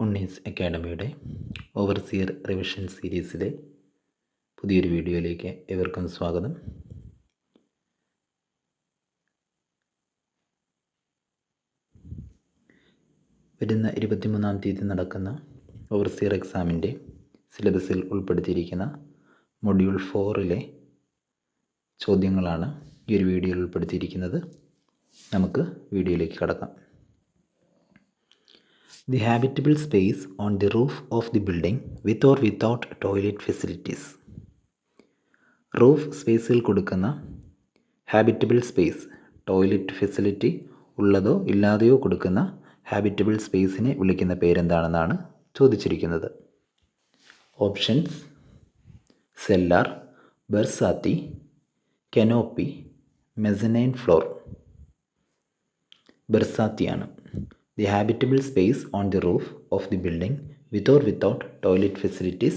ഉണ്ണീസ് അക്കാഡമിയുടെ overseer revision സീരീസിലെ പുതിയൊരു വീഡിയോയിലേക്ക് ഏവർക്കും സ്വാഗതം. വരുന്ന 23-ാം തീയതി നടക്കുന്ന ഓവർസിയർ എക്സാമിൻ്റെ സിലബസിൽ ഉൾപ്പെടുത്തിയിരിക്കുന്ന മൊഡ്യൂൾ 4-ലെ ചോദ്യങ്ങളാണ് ഈ ഒരു വീഡിയോയിൽ ഉൾപ്പെടുത്തിയിരിക്കുന്നത്. നമുക്ക് വീഡിയോയിലേക്ക് കടക്കാം. The habitable space on the roof of the building with or without toilet facilities. Roof സ്പേസിൽ കൊടുക്കുന്ന ഹാബിറ്റബിൾ സ്പേസ്, ടോയ്ലറ്റ് ഫെസിലിറ്റി ഉള്ളതോ ഇല്ലാതെയോ കൊടുക്കുന്ന ഹാബിറ്റബിൾ സ്പേസിനെ വിളിക്കുന്ന പേരെന്താണെന്നാണ് ചോദിച്ചിരിക്കുന്നത്. Options: cellar, barsati, canopy, mezzanine floor. ബെർസാത്തിയാണ്. The habitable space on the roof of the building with or without toilet facilities,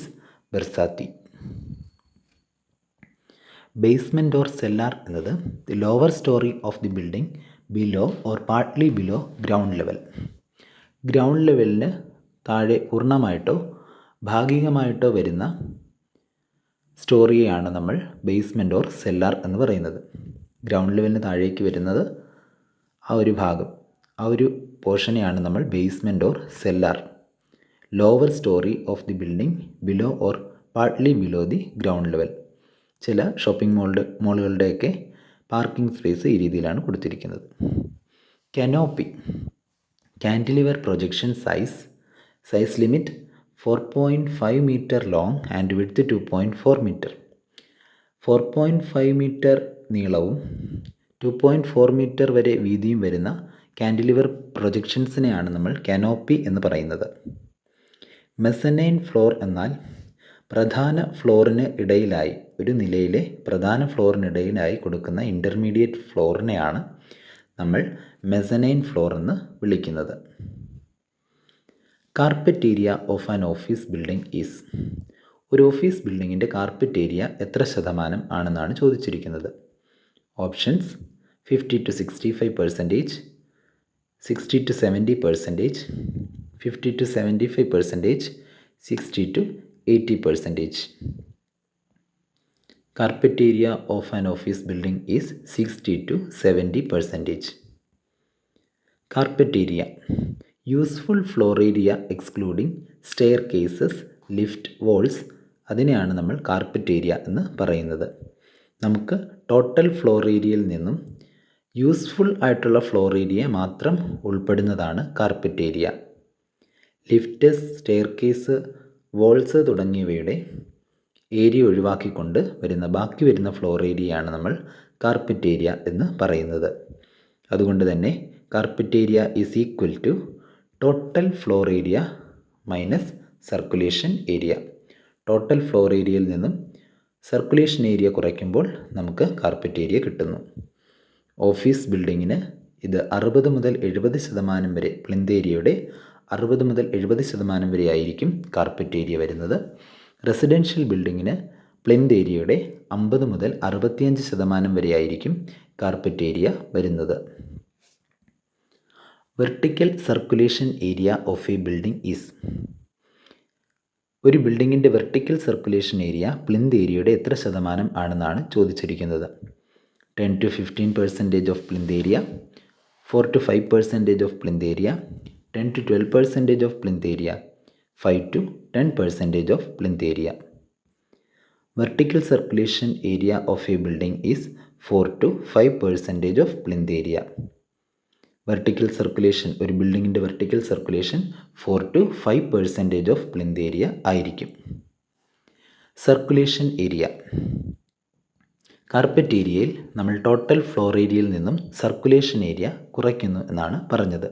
barsati. Basement or cellar എന്നത് the lower storey of the building below or partly below ground level. Ground ലെവലിന് താഴെ പൂർണ്ണമായിട്ടോ ഭാഗികമായിട്ടോ വരുന്ന സ്റ്റോറിയെയാണ് നമ്മൾ basement or cellular എന്ന് പറയുന്നത്. Ground ലെവലിന് താഴേക്ക് വരുന്നത് ആ ഒരു ഭാഗം, ആ ഒരു പോർഷനെയാണ് നമ്മൾ basement or cellar. Lower storey of the building below or partly below the ground level. ചില ഷോപ്പിംഗ് മോളുകളുടെയൊക്കെ പാർക്കിംഗ് സ്പേസ് ഈ രീതിയിലാണ് കൊടുത്തിരിക്കുന്നത്. Canopy, cantilever projection size limit 4.5 metre long and width 2.4 metre. 4.5 metre നീളവും 2.4 മീറ്റർ വരെ വീതിയും വരുന്ന കാൻറ്റിലിവർ പ്രൊജക്ഷൻസിനെയാണ് നമ്മൾ കനോപ്പി എന്ന് പറയുന്നത്. മെസനൈൻ ഫ്ലോർ എന്നാൽ പ്രധാന ഫ്ലോറിന് ഇടയിലായി, ഒരു നിലയിലെ പ്രധാന ഫ്ലോറിനിടയിലായി കൊടുക്കുന്ന ഇൻ്റർമീഡിയറ്റ് ഫ്ലോറിനെയാണ് നമ്മൾ മെസനൈൻ ഫ്ലോർ എന്ന് വിളിക്കുന്നത്. Carpet area of an office building is. ഒരു ഓഫീസ് ബിൽഡിങ്ങിൻ്റെ കാർപ്പറ്റ് ഏരിയ എത്ര ശതമാനം ആണെന്നാണ് ചോദിച്ചിരിക്കുന്നത്. Options: 50 to 65%, 60 to 70%, 50 to 75%, 60 to 80%. Carpet area of an office building is 60 to 70%. Carpet area, useful floor area excluding staircases, lift, walls, അതിനെയാണ് നമ്മൾ carpet area എന്ന് പറയുന്നത്. നമുക്ക് ടോട്ടൽ ഫ്ലോർ ഏരിയയിൽ നിന്നും യൂസ്ഫുൾ ആയിട്ടുള്ള ഫ്ലോർ ഏരിയ മാത്രം ഉൾപ്പെടുന്നതാണ് carpet area. Lift, staircase, walls തുടങ്ങിയവയുടെ ഏരിയ ഒഴിവാക്കിക്കൊണ്ട് ബാക്കി വരുന്ന ഫ്ലോർ ഏരിയയാണ് നമ്മൾ കാർപ്പറ്റ് ഏരിയ എന്ന് പറയുന്നത്. അതുകൊണ്ട് തന്നെ carpet area is equal to total floor area minus circulation area. Total floor ഏരിയയിൽ നിന്നും സർക്കുലേഷൻ ഏരിയ കുറയ്ക്കുമ്പോൾ നമുക്ക് കാർപ്പറ്റ് ഏരിയ കിട്ടുന്നു. ഓഫീസ് ബിൽഡിങ്ങിന് ഇത് 60 മുതൽ 70% വരെ, പ്ലിന്ത് ഏരിയയുടെ 60 മുതൽ 70% വരെ ആയിരിക്കും കാർപ്പറ്റ് ഏരിയ വരുന്നത്. റെസിഡൻഷ്യൽ ബിൽഡിങ്ങിന് പ്ലിന്ത് ഏരിയയുടെ 50 മുതൽ 65% വരെ ആയിരിക്കും കാർപ്പറ്റ് ഏരിയ വരുന്നത്. Vertical circulation area of A building is. ഒരു ബിൽഡിങ്ങിൻ്റെ വെർട്ടിക്കൽ സർക്കുലേഷൻ ഏരിയ പ്ലിന്ത് ഏരിയയുടെ എത്ര ശതമാനം ആണെന്നാണ് ചോദിച്ചിരിക്കുന്നത്. 10 to 15% of plinth area, 4 to 5% of plinth area, 10 to 12% of plinth area, 5 to 10% of plinth area. Vertical circulation area of a building is 4 to 5% of plinth area. Vertical circulation, ഒരു ബിൽഡിങ്ങിൻ്റെ vertical circulation 4 to 5% of plinth area ആയിരിക്കും. Circulation area, carpet ഏരിയയിൽ നമ്മൾ total floor ഏരിയയിൽ നിന്നും circulation area കുറയ്ക്കുന്നു എന്നാണ് പറഞ്ഞത്.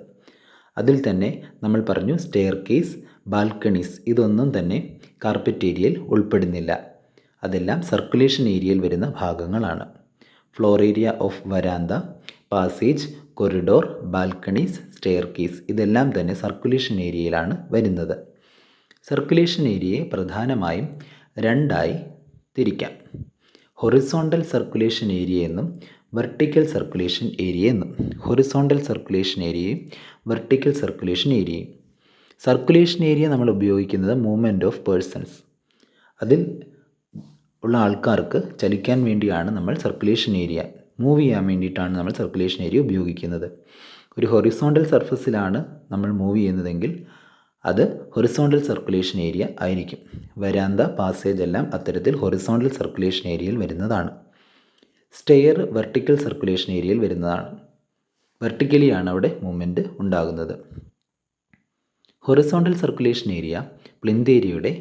അതിൽ തന്നെ നമ്മൾ പറഞ്ഞു സ്റ്റെയർ കേസ്, ബാൽക്കണീസ് ഇതൊന്നും തന്നെ കാർപ്പറ്റ് ഏരിയയിൽ ഉൾപ്പെടുന്നില്ല. അതെല്ലാം സർക്കുലേഷൻ ഏരിയയിൽ വരുന്ന ഭാഗങ്ങളാണ്. Floor area of verandah, passage, corridor, balconies, staircase ഇതെല്ലാം തന്നെ സർക്കുലേഷൻ ഏരിയയിലാണ് വരുന്നത്. സർക്കുലേഷൻ ഏരിയയെ പ്രധാനമായും രണ്ടായി തിരിക്കാം. ഹൊറിസോണ്ടൽ സർക്കുലേഷൻ ഏരിയ എന്നും വെർട്ടിക്കൽ സർക്കുലേഷൻ ഏരിയ എന്നും. ഹൊറിസോണ്ടൽ സർക്കുലേഷൻ ഏരിയയും വെർട്ടിക്കൽ സർക്കുലേഷൻ ഏരിയയും. സർക്കുലേഷൻ ഏരിയ നമ്മൾ ഉപയോഗിക്കുന്നത് മൂവ്മെൻറ്റ് ഓഫ് പേഴ്സൺസ്, അതിൽ ഉള്ള ആൾക്കാർക്ക് ചലിക്കാൻ വേണ്ടിയാണ് നമ്മൾ സർക്കുലേഷൻ ഏരിയ, മൂവ് ചെയ്യാൻ വേണ്ടിയിട്ടാണ് നമ്മൾ സർക്കുലേഷൻ ഏരിയ ഉപയോഗിക്കുന്നത്. ഒരു ഹൊറിസോണ്ടൽ സർഫസിലാണ് നമ്മൾ മൂവ് ചെയ്യുന്നതെങ്കിൽ അത് ഹൊറിസോണ്ടൽ സർക്കുലേഷൻ ഏരിയ ആയിരിക്കും. വരാന്ത, പാസേജ് എല്ലാം അത്തരത്തിൽ ഹൊറിസോണ്ടൽ സർക്കുലേഷൻ ഏരിയയിൽ വരുന്നതാണ്. സ്റ്റെയർ വെർട്ടിക്കൽ സർക്കുലേഷൻ ഏരിയയിൽ വരുന്നതാണ്. വെർട്ടിക്കലിയാണ് അവിടെ മൂവ്മെൻറ്റ് ഉണ്ടാകുന്നത്. ഹൊറിസോണ്ടൽ സർക്കുലേഷൻ ഏരിയ പ്ലിന്ത് ഏരിയയുടെ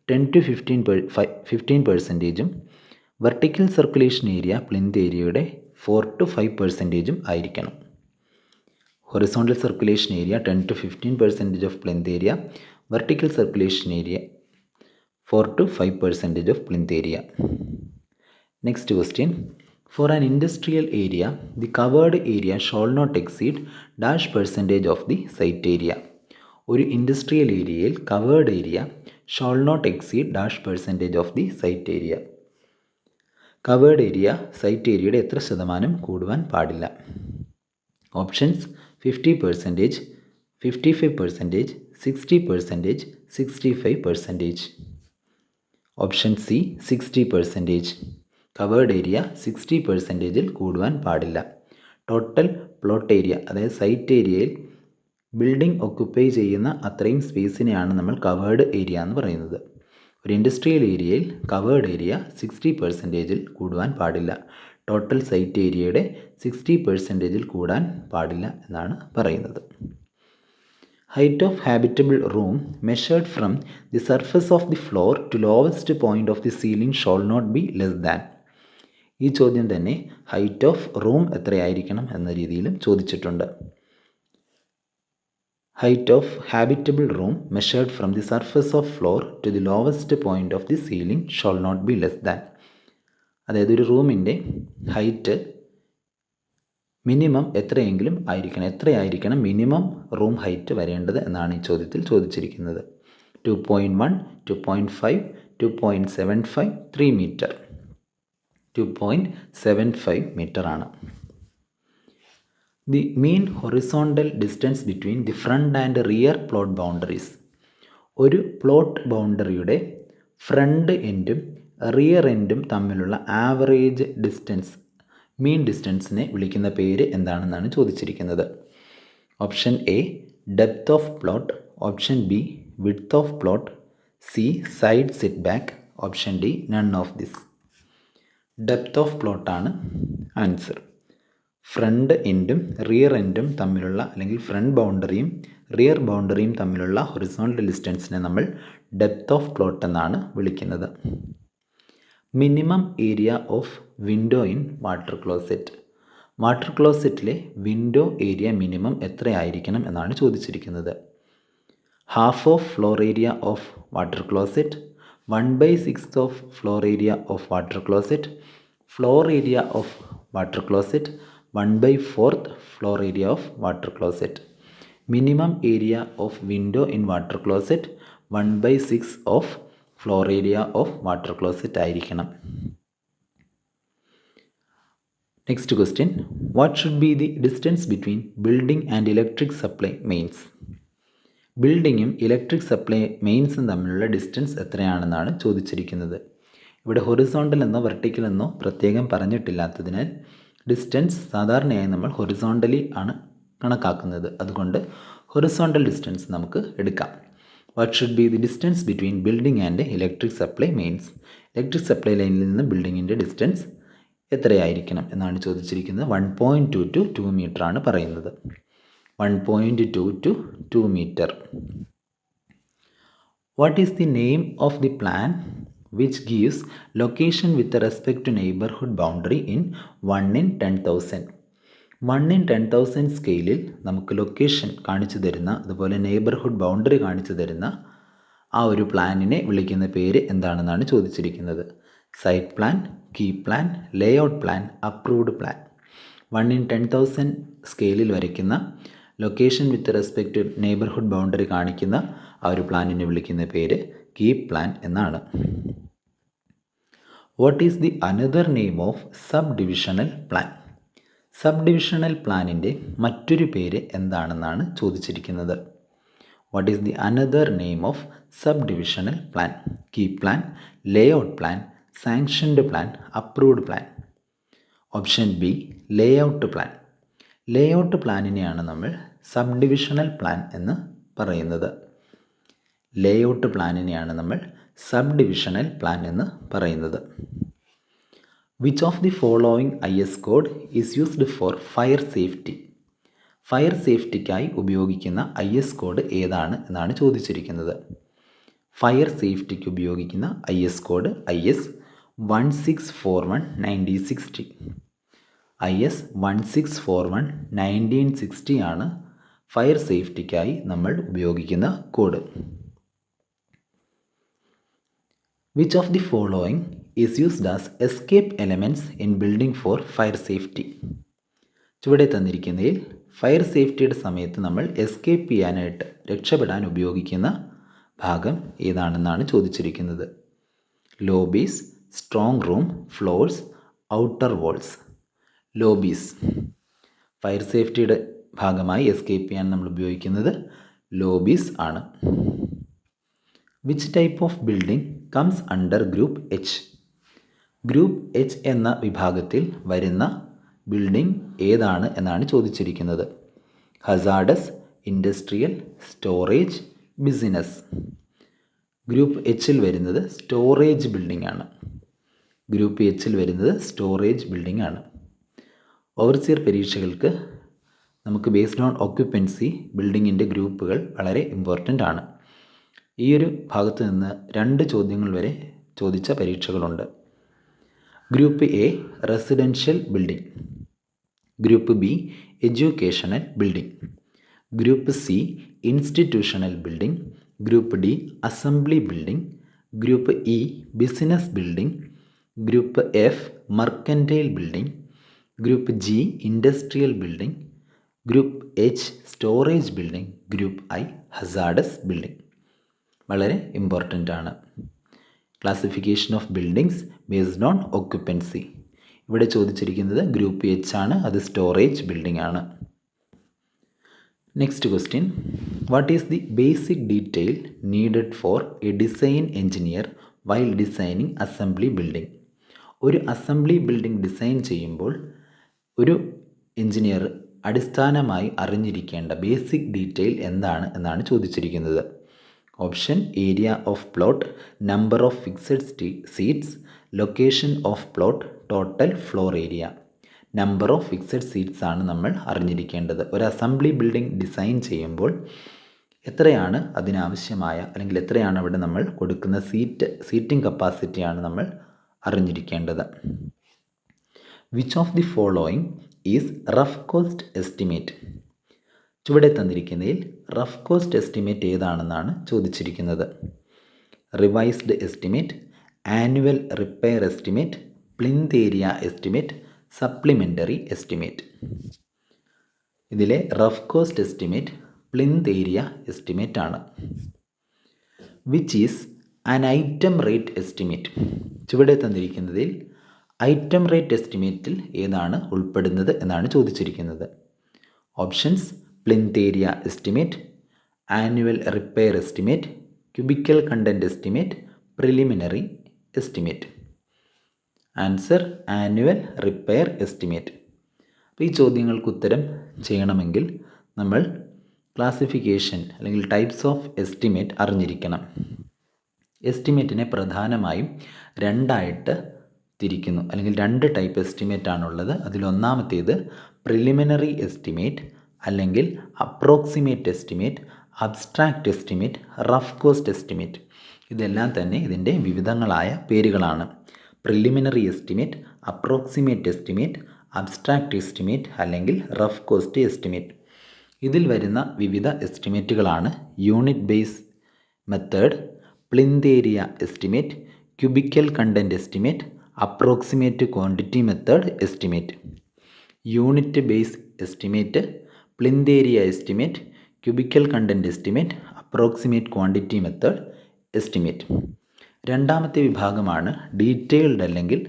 10 to 15% vertical circulation area plinth ഏരിയയുടെ 4 to 5% ആയിരിക്കണം. Horizontal circulation area 10 to 15% of plinth area, vertical circulation area 4 to 5% of plinth area. Next question. For an industrial area, the covered area shall not exceed %% of the site area. ഒരു industrial ഏരിയയിൽ covered area shall not exceed %% of the site area. Covered area site ഏരിയയുടെ എത്ര ശതമാനം കൂടുവാൻ പാടില്ല? Options 50%, 55%, 60%, 65%. Option C 60%. Covered area 60%-ൽ കൂടുവാൻ പാടില്ല. ടോട്ടൽ പ്ലോട്ട് ഏരിയ, അതായത് സൈറ്റ് ഏരിയയിൽ ബിൽഡിംഗ് ഒക്കുപ്പൈ ചെയ്യുന്ന അത്രയും സ്പേസിനെയാണ് നമ്മൾ കവേർഡ് ഏരിയ എന്ന് പറയുന്നത്. ഒരു ഇൻഡസ്ട്രിയൽ ഏരിയയിൽ കവേർഡ് ഏരിയ 60%-ൽ കൂടുവാൻ പാടില്ല. ടോട്ടൽ സൈറ്റ് ഏരിയയുടെ 60%-ൽ കൂടാൻ പാടില്ല എന്നാണ് പറയുന്നത്. Height of habitable room measured from the surface of the floor to lowest point of the ceiling shall not be less than. ഈ ചോദ്യം തന്നെ ഹൈറ്റ് ഓഫ് റൂം എത്രയായിരിക്കണം എന്ന രീതിയിലും ചോദിച്ചിട്ടുണ്ട്. Height of habitable room measured from the surface of floor to the lowest point of the ceiling shall not be less than. അതായത് ഒരു റൂമിൻ്റെ height minimum എത്രയായിരിക്കണം മിനിമം റൂം ഹൈറ്റ് വരേണ്ടത് എന്നാണ് ഈ ചോദ്യത്തിൽ ചോദിച്ചിരിക്കുന്നത്. 2.1, 2.5, 2.75, 3 മീറ്റർ. 2.75 മീറ്റർ ആണ്. The mean horizontal distance between the front and rear plot boundaries. ഒരു പ്ലോട്ട് ബൗണ്ടറിയുടെ ഫ്രണ്ട് എൻഡും റിയർ എൻഡും തമ്മിലുള്ള ആവറേജ് ഡിസ്റ്റൻസ്, മീൻ ഡിസ്റ്റൻസിനെ വിളിക്കുന്ന പേര് എന്താണെന്നാണ് ചോദിച്ചിരിക്കുന്നത്. Option A depth of plot, option B width of plot, C side set back, option D none of this. Depth of പ്ലോട്ടാണ് ആൻസർ. ഫ്രണ്ട് എൻഡും റിയർ എൻഡും തമ്മിലുള്ള, അല്ലെങ്കിൽ ഫ്രണ്ട് ബൗണ്ടറിയും റിയർ ബൗണ്ടറിയും തമ്മിലുള്ള ഹൊറിസോണ്ടൽ ഡിസ്റ്റൻസിനെ നമ്മൾ ഡെപ്ത് ഓഫ് പ്ലോട്ട് എന്നാണ് വിളിക്കുന്നത്. Minimum area of window in water closet. Water ക്ലോസറ്റിലെ വിൻഡോ ഏരിയ മിനിമം എത്രയായിരിക്കണം എന്നാണ് ചോദിച്ചിരിക്കുന്നത്. Half of floor area of water closet, 1/6 of floor area of water closet, floor area of water closet, 1/4 floor area of water closet. Minimum area of window in water closet 1/6 of floor area of water closet ആയിരിക്കണം. Next question. What should be the distance between building and electric supply mains. ബിൽഡിങ്ങും electric supply മെയിൻസും തമ്മിലുള്ള distance എത്രയാണെന്നാണ് ചോദിച്ചിരിക്കുന്നത്. ഇവിടെ horizontal എന്നോ vertical എന്നോ പ്രത്യേകം പറഞ്ഞിട്ടില്ലാത്തതിനാൽ distance സാധാരണയായി നമ്മൾ ഹൊറിസോണ്ടലി ആണ് കണക്കാക്കുന്നത്. അതുകൊണ്ട് ഹൊറിസോണ്ടൽ ഡിസ്റ്റൻസ് നമുക്ക് എടുക്കാം. What should be the distance between building and electric supply mains. Electric supply ലൈനിൽ നിന്ന് ബിൽഡിങ്ങിൻ്റെ ഡിസ്റ്റൻസ് എത്രയായിരിക്കണം എന്നാണ് ചോദിച്ചിരിക്കുന്നത്. 1.2 to 2 മീറ്റർ ആണ് പറയുന്നത്. 1.2 to 2 metre. What is the name of the plan which gives location with respect to neighbourhood boundary in 1 in 10,000. 1 in 10,000 സ്കെയിലിൽ നമുക്ക് location കാണിച്ചു തരുന്ന, അതുപോലെ നെയ്ബർഹുഡ് ബൗണ്ടറി കാണിച്ചു തരുന്ന ആ ഒരു പ്ലാനിനെ വിളിക്കുന്ന പേര് എന്താണെന്നാണ് ചോദിച്ചിരിക്കുന്നത്. Site plan, key plan, layout plan, approved plan. 1 in 10,000 സ്കെയിലിൽ വരയ്ക്കുന്ന location with respect to neighbourhood boundary കാണിക്കുന്ന ആ ഒരു പ്ലാനിനെ വിളിക്കുന്ന പേര് കീ പ്ലാൻ എന്നാണ്. What is the another name of sub divisional plan. Sub divisional പ്ലാനിൻ്റെ മറ്റൊരു പേര് എന്താണെന്നാണ് ചോദിച്ചിരിക്കുന്നത്. What is the another name of sub divisional plan? Key plan, layout plan, sanctioned plan, approved plan. Option B, layout plan. Layout പ്ലാനിനെയാണ് നമ്മൾ sub divisional plan എന്ന് പറയുന്നത്. Layout പ്ലാനിനെയാണ് നമ്മൾ sub divisional plan എന്ന് പറയുന്നത്. Which of the following IS code is used for fire safety? Fire സേഫ്റ്റിക്കായി ഉപയോഗിക്കുന്ന IS code ഏതാണ് എന്നാണ് ചോദിച്ചിരിക്കുന്നത്. ഫയർ സേഫ്റ്റിക്ക് ഉപയോഗിക്കുന്ന IS കോഡ് IS 1641-1960. IS 1641-1960 ആണ് ഫയർ സേഫ്റ്റിക്കായി നമ്മൾ ഉപയോഗിക്കുന്ന code. Which of the following is used as escape elements in building four fire safety? ചുവടെ തന്നിരിക്കുന്നതിൽ ഫയർ സേഫ്റ്റിയുടെ സമയത്ത് നമ്മൾ എസ്കേപ്പ് ചെയ്യാനായിട്ട്, രക്ഷപ്പെടാൻ ഉപയോഗിക്കുന്ന ഭാഗം ഏതാണെന്നാണ് ചോദിച്ചിരിക്കുന്നത്. Lobbies, strong room, floors, outer walls. Lobbies. Fire സേഫ്റ്റിയുടെ ഭാഗമായി എസ്കേപ്പ് ചെയ്യാൻ നമ്മൾ ഉപയോഗിക്കുന്നത് ലോബീസ് ആണ്. Which type of building comes under group H? Group H എന്ന വിഭാഗത്തിൽ വരുന്ന ബിൽഡിംഗ് ഏതാണ് എന്നാണ് ചോദിച്ചിരിക്കുന്നത്. Hazardous, industrial, storage, business. Group Hൽ വരുന്നത് സ്റ്റോറേജ് ബിൽഡിംഗ് ആണ്. ഗ്രൂപ്പ് Hൽ വരുന്നത് സ്റ്റോറേജ് ബിൽഡിംഗ് ആണ്. ഓവർസിയർ പരീക്ഷകൾക്ക് നമുക്ക് ബേസ്ഡ് ഓൺ ഓക്യുപ്പൻസി ബിൽഡിങ്ങിൻ്റെ ഗ്രൂപ്പുകൾ വളരെ ഇമ്പോർട്ടൻ്റ് ആണ്. ഈ ഒരു ഭാഗത്ത് നിന്ന് 2 ചോദ്യങ്ങൾ വരെ ചോദിച്ച പരീക്ഷകളുണ്ട്. Group A residential building, group B educational building, group C institutional building, group D assembly building, group E business building, group F mercantile building, group G industrial building, group H storage building, group I hazardous building. വളരെ important ആണ്. Classification of buildings based on occupancy. ഇവിടെ ചോദിച്ചിരിക്കുന്നത് group H ആണ്, അത് storage building ആണ്. Next question, what is the basic detail needed for a design engineer while designing assembly building? ഒരു assembly building design ചെയ്യുമ്പോൾ ഒരു എഞ്ചിനീയർ അടിസ്ഥാനമായി അറിഞ്ഞിരിക്കേണ്ട ബേസിക് ഡീറ്റെയിൽ എന്താണ് എന്നാണ് ചോദിച്ചിരിക്കുന്നത്. Option area of plot, number of fixed seats, location of plot, total floor area. Number of fixed seats ആണ് നമ്മൾ അറിഞ്ഞിരിക്കേണ്ടത്. ഒരു അസംബ്ലി ബിൽഡിംഗ് ഡിസൈൻ ചെയ്യുമ്പോൾ എത്രയാണ് അതിനാവശ്യമായ, അല്ലെങ്കിൽ എത്രയാണ് അവിടെ നമ്മൾ കൊടുക്കുന്ന സീറ്റിംഗ് കപ്പാസിറ്റിയാണ് നമ്മൾ അറിഞ്ഞിരിക്കേണ്ടത്. Which of the following is rough cost estimate? ചുവടെ തന്നിരിക്കുന്നതിൽ റഫ് കോസ്റ്റ് എസ്റ്റിമേറ്റ് ഏതാണെന്നാണ് ചോദിച്ചിരിക്കുന്നത്. Revised estimate, annual repair estimate, plinth area estimate, supplementary estimate. ഇതിലെ rough cost estimate plinth area estimate ആണ്. Which is an item rate estimate? ചുവടെ തന്നിരിക്കുന്നതിൽ item rate എസ്റ്റിമേറ്റിൽ ഏതാണ് ഉൾപ്പെടുന്നത് എന്നാണ് ചോദിച്ചിരിക്കുന്നത്. Options plinth area estimate, annual repair estimate, cubical content estimate, preliminary estimate. Answer annual repair estimate. അപ്പോൾ ഈ ചോദ്യങ്ങൾക്ക് ഉത്തരം ചെയ്യണമെങ്കിൽ നമ്മൾ ക്ലാസിഫിക്കേഷൻ അല്ലെങ്കിൽ ടൈപ്സ് ഓഫ് എസ്റ്റിമേറ്റ് അറിഞ്ഞിരിക്കണം. എസ്റ്റിമേറ്റിനെ പ്രധാനമായും 2ആയിട്ട് തിരിക്കുന്നു, അല്ലെങ്കിൽ 2 ടൈപ്പ് എസ്റ്റിമേറ്റ് ആണുള്ളത്. അതിലൊന്നാമത്തേത് പ്രിലിമിനറി എസ്റ്റിമേറ്റ് അല്ലെങ്കിൽ approximate estimate, abstract estimate, rough cost estimate. ഇതെല്ലാം തന്നെ ഇതിൻ്റെ വിവിധങ്ങളായ പേരുകളാണ്. Preliminary estimate, approximate estimate, abstract estimate അല്ലെങ്കിൽ റഫ് കോസ്റ്റ് എസ്റ്റിമേറ്റ്. ഇതിൽ വരുന്ന വിവിധ എസ്റ്റിമേറ്റുകളാണ് unit base method, plinth area estimate, cubical content estimate, approximate quantity method estimate. Unit base estimate, plinth area estimate, cubical content estimate, approximate quantity method estimate. രണ്ടാമത്തെ വിഭാഗമാണ് detailed അല്ലെങ്കിൽ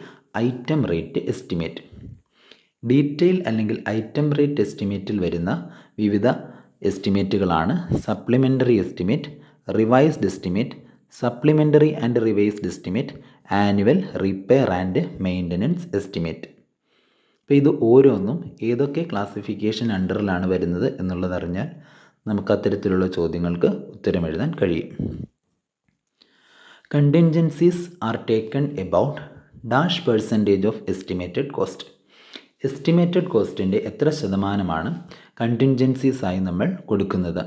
item rate estimate. Detail അല്ലെങ്കിൽ item rate എസ്റ്റിമേറ്റിൽ വരുന്ന വിവിധ എസ്റ്റിമേറ്റുകളാണ് supplementary estimate, revised estimate, supplementary and revised estimate, annual repair and maintenance estimate. അപ്പോൾ ഇത് ഓരോന്നും ഏതൊക്കെ ക്ലാസിഫിക്കേഷൻ അണ്ടറിലാണ് വരുന്നത് എന്നുള്ളതറിഞ്ഞാൽ നമുക്ക് അത്തരത്തിലുള്ള ചോദ്യങ്ങൾക്ക് ഉത്തരം എഴുതാൻ കഴിയും. Contingencies are taken about dash percentage of estimated cost. Estimated കോസ്റ്റിൻ്റെ എത്ര ശതമാനമാണ് കണ്ടിൻജൻസീസ് ആയി നമ്മൾ കൊടുക്കുന്നത്?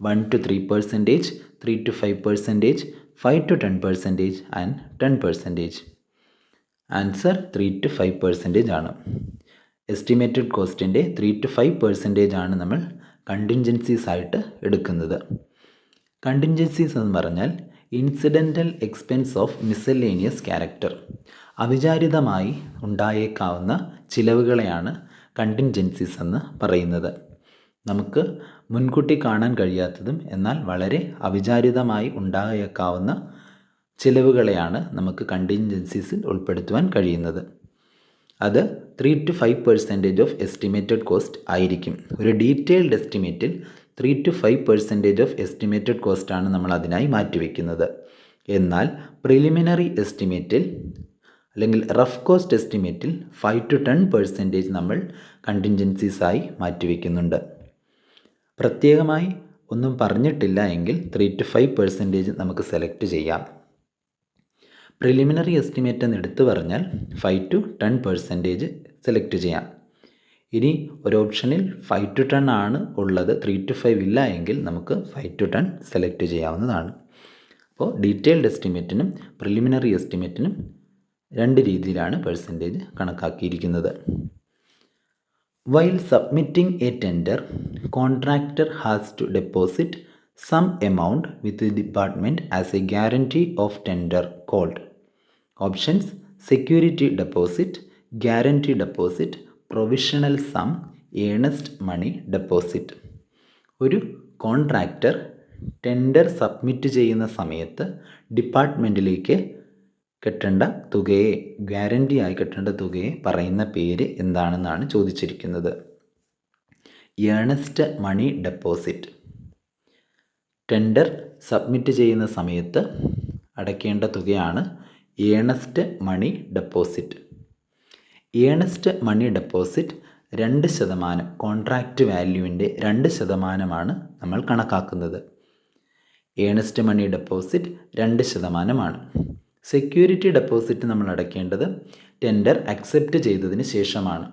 1 to 3%, 3 to 5%, 5 to 10% and 10%. Answer 3 to 5% ആണ്. എസ്റ്റിമേറ്റഡ് കോസ്റ്റിൻ്റെ 3 to 5% ആണ് നമ്മൾ കണ്ടിൻജൻസീസ് ആയിട്ട് എടുക്കുന്നത്. കണ്ടിൻജൻസീസ് എന്ന് പറഞ്ഞാൽ incidental expense of miscellaneous character, അവിചാരിതമായി ഉണ്ടായേക്കാവുന്ന ചിലവുകളെയാണ് കണ്ടിൻജൻസീസ് എന്ന് പറയുന്നത്. നമുക്ക് മുൻകൂട്ടി കാണാൻ കഴിയാത്തതും എന്നാൽ വളരെ അവിചാരിതമായി ഉണ്ടായേക്കാവുന്ന ചിലവുകളെയാണ് നമുക്ക് കണ്ടിൻജൻസീസിൽ ഉൾപ്പെടുത്തുവാൻ കഴിയുന്നത്. അത് 3 to 5% ഓഫ് എസ്റ്റിമേറ്റഡ് കോസ്റ്റ് ആയിരിക്കും. ഒരു ഡീറ്റെയിൽഡ് എസ്റ്റിമേറ്റിൽ 3 to 5% ഓഫ് എസ്റ്റിമേറ്റഡ് കോസ്റ്റാണ് നമ്മൾ അതിനായി മാറ്റിവെക്കുന്നത്. എന്നാൽ പ്രിലിമിനറി എസ്റ്റിമേറ്റിൽ അല്ലെങ്കിൽ റഫ് കോസ്റ്റ് എസ്റ്റിമേറ്റിൽ 5 to 10% നമ്മൾ കണ്ടിൻജൻസീസായി മാറ്റിവെക്കുന്നുണ്ട്. പ്രത്യേകമായി ഒന്നും പറഞ്ഞിട്ടില്ല എങ്കിൽ 3 to 5% നമുക്ക് സെലക്ട് ചെയ്യാം. പ്രിലിമിനറി എസ്റ്റിമേറ്റ് എന്ന് എടുത്തു പറഞ്ഞാൽ 5 to 10% സെലക്ട് ചെയ്യാം. ഇനി ഒരു ഓപ്ഷനിൽ 5 to 10 ആണ് ഉള്ളത്, 3 to 5 ഇല്ല എങ്കിൽ നമുക്ക് 5 to 10 സെലക്ട് ചെയ്യാവുന്നതാണ്. അപ്പോൾ ഡീറ്റെയിൽഡ് എസ്റ്റിമേറ്റിനും പ്രിലിമിനറി എസ്റ്റിമേറ്റിനും രണ്ട് രീതിയിലാണ് percentage കണക്കാക്കിയിരിക്കുന്നത്. While submitting a tender, contractor has to deposit some amount with the department as a guarantee of tender called. Options: security deposit, guarantee deposit, provisional sum, earnest money deposit. ഒരു contractor tender submit ചെയ്യുന്ന സമയത്ത് ഡിപ്പാർട്ട്മെൻറ്റിലേക്ക് കെട്ടേണ്ട തുകയെ, guarantee ആയി കെട്ടേണ്ട തുകയെ പറയുന്ന പേര് എന്താണെന്നാണ് ചോദിച്ചിരിക്കുന്നത്. Earnest money deposit. Tender submit ചെയ്യുന്ന സമയത്ത് അടയ്ക്കേണ്ട തുകയാണ് earnest money deposit. Earnest money deposit 2%, contract വാല്യൂവിൻ്റെ 2% നമ്മൾ കണക്കാക്കുന്നത്. Earnest money deposit 2%. Security deposit നമ്മൾ അടയ്ക്കേണ്ടത് ടെൻഡർ അക്സെപ്റ്റ് ചെയ്തതിന് ശേഷമാണ്.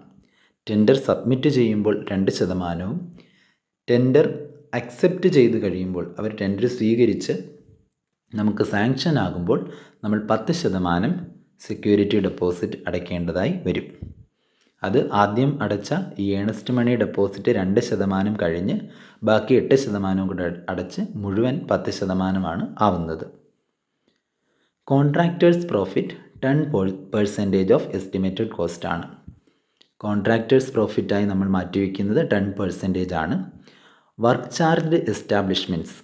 ടെൻഡർ സബ്മിറ്റ് ചെയ്യുമ്പോൾ 2%, ടെൻഡർ അക്സെപ്റ്റ് ചെയ്ത് കഴിയുമ്പോൾ അവർ ടെൻഡർ സ്വീകരിച്ച് നമുക്ക് സാങ്ഷൻ ആകുമ്പോൾ നമ്മൾ 10% സെക്യൂരിറ്റി ഡെപ്പോസിറ്റ് അടയ്ക്കേണ്ടതായി വരും. അത് ആദ്യം അടച്ച ഈ ഏണസ്റ്റ് മണി ഡെപ്പോസിറ്റ് 2% കഴിഞ്ഞ് ബാക്കി 8% കൂടെ അടച്ച് മുഴുവൻ 10% ആവുന്നത്. Contractors profit 10% of estimated cost ആണ്. കോൺട്രാക്ടേഴ്സ് പ്രോഫിറ്റായി നമ്മൾ മാറ്റിവെക്കുന്നത് 10% ആണ്. Work charged establishments.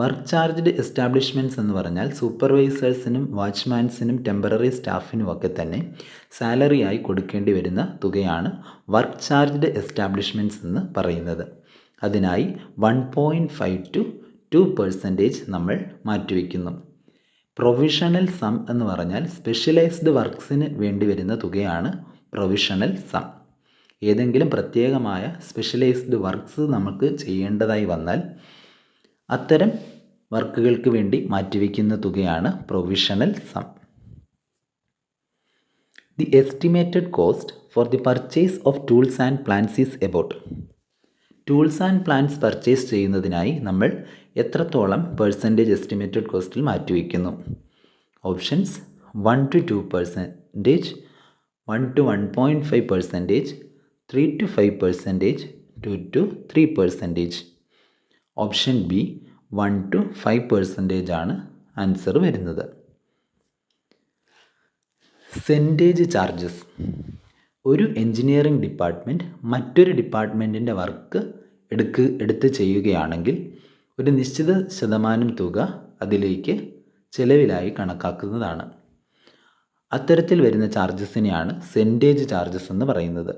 Work charged establishments എന്ന് പറഞ്ഞാൽ സൂപ്പർവൈസേഴ്സിനും വാച്ച്മാൻസിനും ടെമ്പററി സ്റ്റാഫിനും ഒക്കെ തന്നെ സാലറി ആയി കൊടുക്കേണ്ടി വരുന്ന തുകയാണ് വർക്ക് ചാർജ്ഡ് എസ്റ്റാബ്ലിഷ്മെൻറ്റ്സ് എന്ന് പറയുന്നത്. അതിനായി 1.5 to 2% നമ്മൾ മാറ്റിവെക്കുന്നു. പ്രൊവിഷണൽ സം എന്ന് പറഞ്ഞാൽ സ്പെഷ്യലൈസ്ഡ് വർക്ക്സിന് വേണ്ടി വരുന്ന തുകയാണ് പ്രൊവിഷണൽ സം. ഏതെങ്കിലും പ്രത്യേകമായ സ്പെഷ്യലൈസ്ഡ് വർക്ക്സ് നമുക്ക് ചെയ്യേണ്ടതായി വന്നാൽ അത്തരം വർക്കുകൾക്ക് വേണ്ടി മാറ്റിവെക്കുന്ന തുകയാണ് provisional sum. The estimated cost for the purchase of tools and plans is about. Tools and plans purchase ചെയ്യുന്നതിനായി നമ്മൾ എത്രത്തോളം പെർസെൻറ്റേജ് എസ്റ്റിമേറ്റഡ് കോസ്റ്റിൽ മാറ്റിവെക്കുന്നു? Options: 1 to 2%, 1 to 1.5%, 3 to 5%, 2 to 3%. Option B 1 to 5% ആണ് ആൻസർ വരുന്നത്. സെൻറ്റേജ് ചാർജസ്. ഒരു എൻജിനീയറിംഗ് ഡിപ്പാർട്ട്മെൻറ്റ് മറ്റൊരു ഡിപ്പാർട്ട്മെൻറ്റിൻ്റെ work എടുത്ത് ചെയ്യുകയാണെങ്കിൽ ഒരു നിശ്ചിത ശതമാനം തുക അതിലേക്ക് ചെലവിലായി കണക്കാക്കുന്നതാണ്. അത്തരത്തിൽ വരുന്ന ചാർജസിനെയാണ് സെൻറ്റേജ് ചാർജസ് എന്ന് പറയുന്നത്.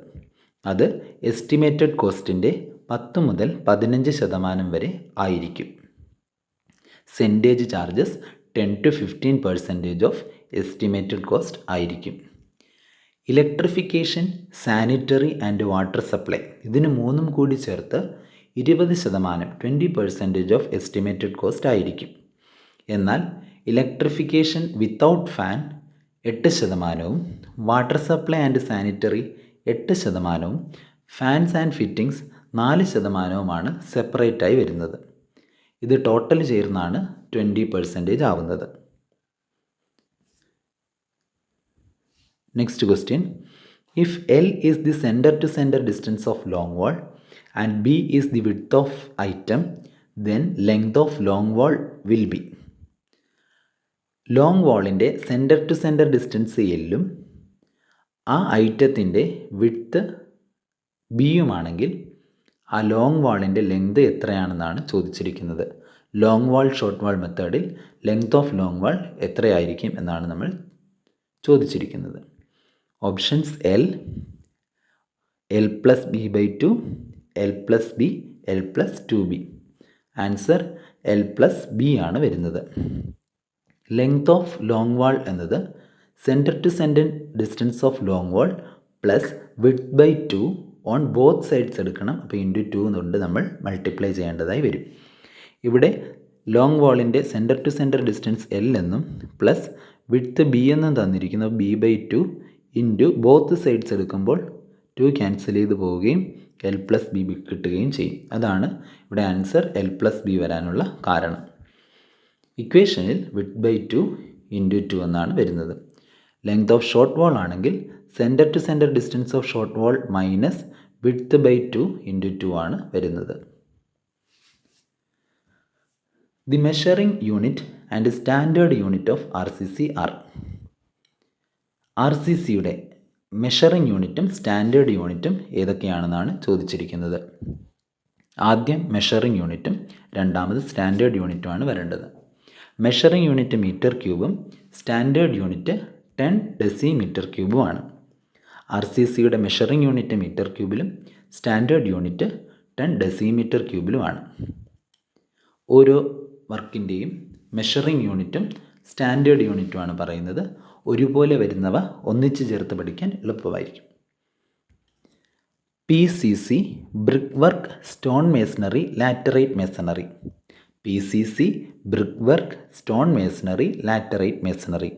അത് എസ്റ്റിമേറ്റഡ് കോസ്റ്റിൻ്റെ 10 മുതൽ 15% വരെ ആയിരിക്കും. Centage charges 10 to 15% of estimated cost ആയിരിക്കും. Electrification, sanitary and water supply ഇതിന് മൂന്നും കൂടി ചേർത്ത് 20% 20% ഓഫ് എസ്റ്റിമേറ്റഡ് കോസ്റ്റ് ആയിരിക്കും. എന്നാൽ electrification without fan 8%, water supply and sanitary 8%, fans and fittings 4%മാണ് സെപ്പറേറ്റായി വരുന്നത്. ഇത് ടോട്ടൽ ചേർന്നാണ് 20% ആവുന്നത്. Next question, if L is the center to center distance of long wall and B is the width of item, then length of long wall will be. Long വാളിൻ്റെ centre to centre distance എല്ലും ആ ഐറ്റത്തിൻ്റെ width ബിയുമാണെങ്കിൽ ആ long വാളിൻ്റെ length എത്രയാണെന്നാണ് ചോദിച്ചിരിക്കുന്നത്. Long വാൾ short വാൾ മെത്തേഡിൽ length of long വാൾ എത്രയായിരിക്കും എന്നാണ് നമ്മൾ ചോദിച്ചിരിക്കുന്നത്. Options L plus B/2, L plus B, L plus 2B. Answer L plus B ആണ് വരുന്നത്. ലെങ്ത് ഓഫ് ലോങ് വാൾ എന്നത് centre to centre distance of long wall plus width by 2 on both sides എടുക്കണം. അപ്പോൾ into 2 കൊണ്ട് നമ്മൾ multiply ചെയ്യേണ്ടതായി വരും. ഇവിടെ ലോങ് വാളിൻ്റെ centre to centre distance L എന്നും പ്ലസ് വിഡ്ത്ത് B എന്നും തന്നിരിക്കുന്നു. B/2 ഇൻറ്റു ബോത്ത് സൈഡ്സ് എടുക്കുമ്പോൾ 2 ക്യാൻസൽ ചെയ്ത് പോവുകയും L plus B കിട്ടുകയും ചെയ്യും. അതാണ് ഇവിടെ ആൻസർ L plus B വരാനുള്ള കാരണം. ഇക്വേഷനിൽ വിഡ്ത്ത് ബൈ 2 ഇൻറ്റു 2 എന്നാണ് വരുന്നത്. ലെങ്ത് ഓഫ് ഷോർട്ട് വാൾ ആണെങ്കിൽ centre to centre distance of short wall minus width by 2 into 2 ആണ് വരുന്നത്. The measuring unit and standard unit of RCC are. RCCയുടെ measuring യൂണിറ്റും സ്റ്റാൻഡേർഡ് യൂണിറ്റും ഏതൊക്കെയാണെന്നാണ് ചോദിച്ചിരിക്കുന്നത്. ആദ്യം മെഷറിംഗ് യൂണിറ്റും രണ്ടാമത് സ്റ്റാൻഡേർഡ് യൂണിറ്റുമാണ് വരേണ്ടത്. മെഷറിംഗ് യൂണിറ്റ് മീറ്റർ ക്യൂബും സ്റ്റാൻഡേർഡ് യൂണിറ്റ് 10 ഡെസിമീറ്റർ ക്യൂബുമാണ്. RCCയുടെ മെഷറിംഗ് യൂണിറ്റ് മീറ്റർ ക്യൂബിലും സ്റ്റാൻഡേർഡ് യൂണിറ്റ് 10 ഡെസിമീറ്റർ ക്യൂബിലുമാണ്. ഓരോ വർക്കിൻ്റെയും മെഷറിംഗ് യൂണിറ്റും സ്റ്റാൻഡേർഡ് യൂണിറ്റുമാണ് പറയുന്നത്. ഒരുപോലെ വരുന്നവ ഒന്നിച്ച് ചേർത്ത് പഠിക്കാൻ എളുപ്പമായിരിക്കും. PCC brick work, stone masonry, laterite masonry. PCC brick work, stone masonry, laterite masonry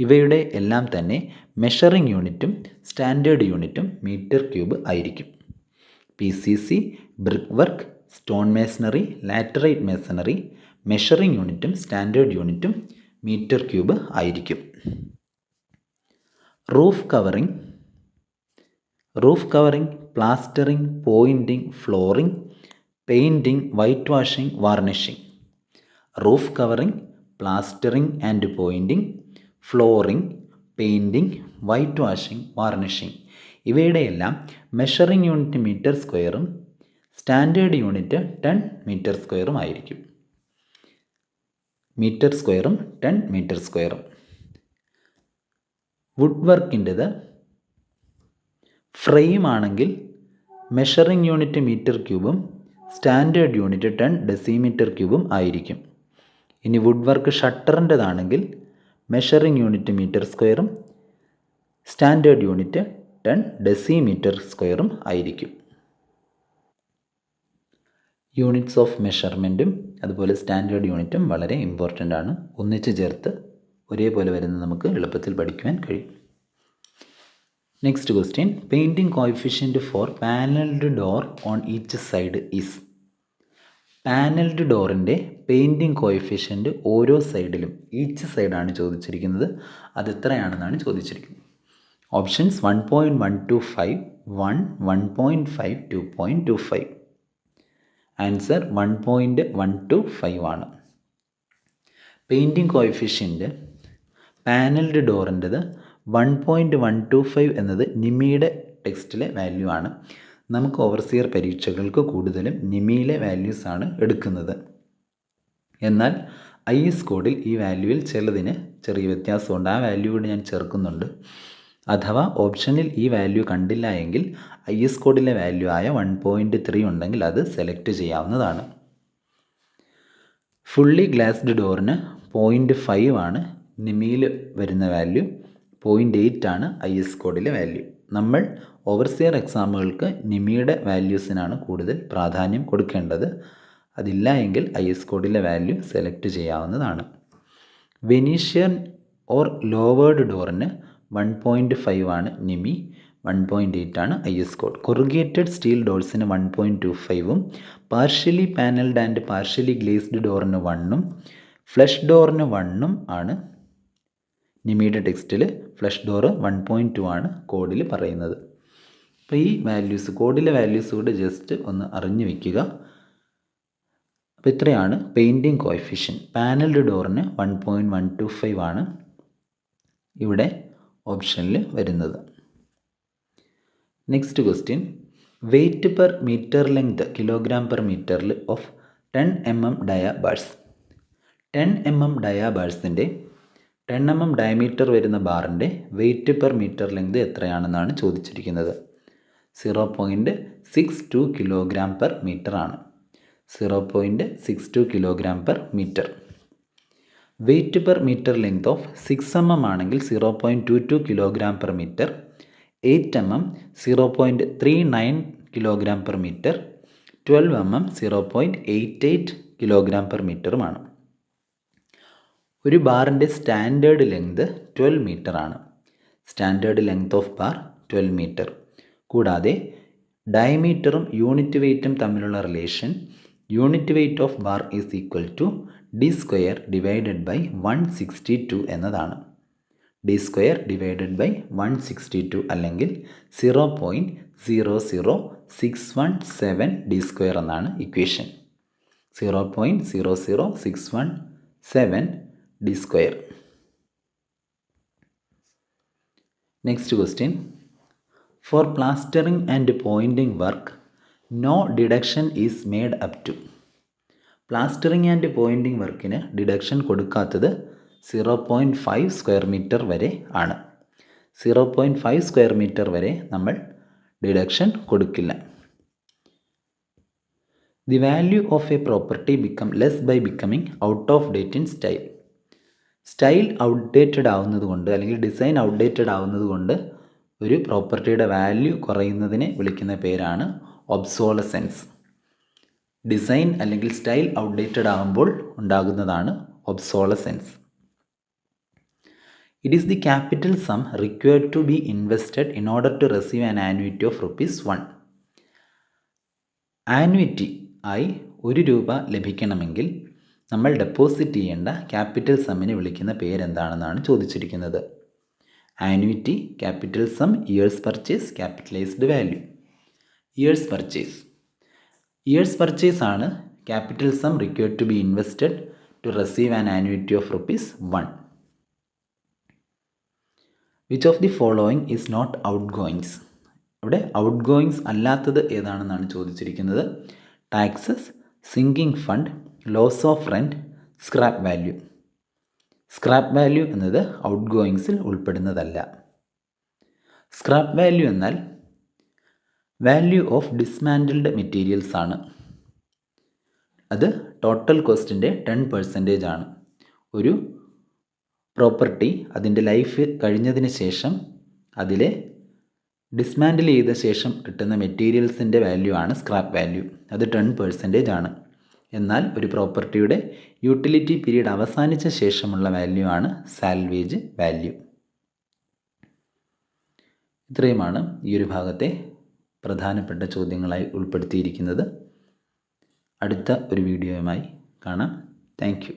ഇവയുടെ എല്ലാം തന്നെ മെഷറിംഗ് യൂണിറ്റും സ്റ്റാൻഡേർഡ് യൂണിറ്റും മീറ്റർ ക്യൂബ് ആയിരിക്കും. PCC brick work, stone masonry, laterite masonry measuring യൂണിറ്റും സ്റ്റാൻഡേർഡ് യൂണിറ്റും മീറ്റർ ക്യൂബ് ആയിരിക്കും. Roof covering, plastering, pointing, flooring, painting, white washing, varnishing. Roof covering, plastering and pointing, flooring, painting, white washing, varnishing ഇവയുടെ എല്ലാം measuring unit metre സ്ക്വയറും standard unit 10 metre സ്ക്വയറും ആയിരിക്കും. Metre സ്ക്വയറും 10 metre സ്ക്വയറും. വുഡ് വർക്കിൻ്റെത് ഫ്രെയിം ആണെങ്കിൽ മെഷറിംഗ് യൂണിറ്റ് മീറ്റർ ക്യൂബും സ്റ്റാൻഡേർഡ് യൂണിറ്റ് 10 ഡെസിമീറ്റർ ക്യൂബും ആയിരിക്കും. ഇനി വുഡ് വർക്ക് ഷട്ടറിൻ്റെതാണെങ്കിൽ മെഷറിംഗ് യൂണിറ്റ് മീറ്റർ സ്ക്വയറും സ്റ്റാൻഡേർഡ് യൂണിറ്റ് 10 ഡെസിമീറ്റർ സ്ക്വയറും ആയിരിക്കും. യൂണിറ്റ്സ് ഓഫ് മെഷർമെൻറ്റും അതുപോലെ സ്റ്റാൻഡേർഡ് യൂണിറ്റും വളരെ ഇമ്പോർട്ടൻ്റ് ആണ്. ഒന്നിച്ച് ചേർത്ത് ഒരേപോലെ വരുന്നത് നമുക്ക് എളുപ്പത്തിൽ പഠിക്കുവാൻ കഴിയും. Next question, painting coefficient for panelled door on each side is. Panelled ഡോറിൻ്റെ പെയിൻറ്റിംഗ് കോഎഫിഷ്യൻറ്റ് ഓരോ സൈഡിലും ഈച്ച് സൈഡാണ് ചോദിച്ചിരിക്കുന്നത്. അത് എത്രയാണെന്നാണ് ചോദിച്ചിരിക്കുന്നത്. ഓപ്ഷൻസ് 1.125, 1, 1.5, 2.25. ആൻസർ 1.125 ആണ്. പെയിൻറ്റിംഗ് കോഎഫിഷ്യൻറ്റ് പാനൽഡ് ഡോറിൻ്റെത് 1.125 എന്നത് നിമിയുടെ ടെക്സ്റ്റിലെ വാല്യൂ ആണ്. നമുക്ക് ഓവർസിയർ പരീക്ഷകൾക്ക് കൂടുതലും നിമിയിലെ വാല്യൂസാണ് എടുക്കുന്നത്. എന്നാൽ IS കോഡിൽ ഈ വാല്യൂവിൽ ചിലതിന് ചെറിയ വ്യത്യാസമുണ്ട്. ആ വാല്യൂ കൂടി ഞാൻ ചേർക്കുന്നുണ്ട്. അഥവാ ഓപ്ഷനിൽ ഈ വാല്യൂ കണ്ടില്ല എങ്കിൽ IS കോഡിലെ വാല്യൂ ആയ 1.3 ഉണ്ടെങ്കിൽ അത് സെലക്ട് ചെയ്യാവുന്നതാണ്. ഫുള്ളി ഗ്ലാസ്ഡ് ഡോറിന് 0.5 ആണ് നിമിയിൽ വരുന്ന വാല്യൂ, 0.8 ആണ് IS കോഡിലെ വാല്യൂ. നമ്മൾ ഓവർസിയർ എക്സാമുകൾക്ക് നിമിയുടെ വാല്യൂസിനാണ് കൂടുതൽ പ്രാധാന്യം കൊടുക്കേണ്ടത്. അതില്ല എങ്കിൽ IS കോഡിലെ വാല്യൂ സെലക്ട് ചെയ്യാവുന്നതാണ്. വെനീഷ്യൻ ഓർ ലോവേർഡ് ഡോറിന് 1.5 ആണ് നിമി, 1.8 ആണ് IS കോഡ്. കൊറുഗേറ്റഡ് സ്റ്റീൽ ഡോർസിന് 1.25ഉം partially panelled and partially glazed ഡോറിന് 1ഉം ഫ്ലഷ് ഡോറിന് 1ഉം ആണ് നിമിയുടെ ടെക്സ്റ്റിൽ. ഫ്ലഷ് ഡോറ് 1.2 ആണ് കോഡിൽ പറയുന്നത്. അപ്പോൾ ഈ വാല്യൂസ്, കോഡിലെ വാല്യൂസ് കൂടെ ജസ്റ്റ് ഒന്ന് അറിഞ്ഞു വയ്ക്കുക. അപ്പോൾ ഇത്രയാണ് പെയിൻറ്റിങ് കോഎഫിഷ്യൻ. പാനൽഡ് ഡോറിന് 1.125 ആണ് ഇവിടെ ഓപ്ഷനിൽ വരുന്നത്. Next question, weight per metre length kilogram per മീറ്ററിൽ of 10 mm dia bars. 10 mm dia ബാർസിൻ്റെ 10 mm ഡയമീറ്റർ വരുന്ന ബാറിൻ്റെ വെയ്റ്റ് പെർ മീറ്റർ ലെങ്ത് എത്രയാണെന്നാണ് ചോദിച്ചിരിക്കുന്നത്. 0.62 കിലോഗ്രാം പെർ മീറ്റർ ആണ്. 0.62 kilogram per metre. Weight per metre length of 6 mm ആണെങ്കിൽ 0.22 kilogram per metre, 8 mm 0.39 kilogram per metre, 12 mm 0.88 kilogram per മീറ്ററുമാണ്. ഒരു ബാറിൻ്റെ സ്റ്റാൻഡേർഡ് ലെങ്ത് 12 മീറ്റർ ആണ്. Standard length of bar 12 metre. കൂടാതെ ഡയമീറ്ററും യൂണിറ്റ് വെയ്റ്റും തമ്മിലുള്ള relation unit weight of bar is equal to d square divided by 162 എന്നതാണ്. d square divided by 162 അല്ലെങ്കിൽ 0.00617 d സ്ക്വയർ എന്നാണ് equation. 0.00617 d square. Next question, for plastering and pointing work no deduction is made up to. Plastering and pointing വർക്കിന് deduction കൊടുക്കാത്തത് 0.5 square metre വരെ ആണ്. 0.5 square metre വരെ നമ്മൾ deduction കൊടുക്കില്ല. The value of a property become less by becoming out of date in style. Style outdated ആവുന്നത് കൊണ്ട് അല്ലെങ്കിൽ ഡിസൈൻ ഔട്ട്ഡേറ്റഡ് ആവുന്നത് കൊണ്ട് ഒരു പ്രോപ്പർട്ടിയുടെ വാല്യൂ കുറയുന്നതിനെ വിളിക്കുന്ന പേരാണ് ഒബ്സോളസെൻസ്. ഡിസൈൻ അല്ലെങ്കിൽ സ്റ്റൈൽ ഔട്ട്ഡേറ്റഡ് ആകുമ്പോൾ ഉണ്ടാകുന്നതാണ് obsolescence. It is the capital sum required to be invested in order to receive an annuity of ₹1. Annuity ആയി ₹1 ലഭിക്കണമെങ്കിൽ നമ്മൾ ഡെപ്പോസിറ്റ് ചെയ്യേണ്ട ക്യാപിറ്റൽ സമ്മിനെ വിളിക്കുന്ന പേരെന്താണെന്നാണ് ചോദിച്ചിരിക്കുന്നത്. Annuity, capital sum, years purchase, capitalised value. Years purchase. Years purchase ആണ് capital sum required to be invested to receive an annuity of ₹1. Which of the following is not outgoings. ഇവിടെ outgoings അല്ലാത്തത് ഏതാണെന്നാണ് ചോദിച്ചിരിക്കുന്നത്. Taxes, sinking fund, loss of rent, scrap value. Scrap value എന്നത് ഔട്ട് ഗോയിങ്സിൽ ഉൾപ്പെടുന്നതല്ല. Scrap value എന്നാൽ value of dismantled materials ആണ്. അത് ടോട്ടൽ കോസ്റ്റിൻ്റെ 10% ആണ്. ഒരു പ്രോപ്പർട്ടി അതിൻ്റെ ലൈഫ് കഴിഞ്ഞതിന് ശേഷം അതിലെ ഡിസ്മാൻഡിൽ ചെയ്ത ശേഷം കിട്ടുന്ന മെറ്റീരിയൽസിൻ്റെ വാല്യൂ ആണ് സ്ക്രാപ്പ് വാല്യൂ. അത് 10% ആണ്. എന്നാൽ ഒരു പ്രോപ്പർട്ടിയുടെ യൂട്ടിലിറ്റി പീരീഡ് അവസാനിച്ച ശേഷമുള്ള വാല്യൂ ആണ് സാൽവേജ് വാല്യൂ. ഇത്രയുമാണ് ഈ ഒരു ഭാഗത്തെ പ്രധാനപ്പെട്ട ചോദ്യങ്ങളായി ഉൾപ്പെടുത്തിയിരിക്കുന്നത്. അടുത്ത ഒരു വീഡിയോയുമായി കാണാം. Thank you.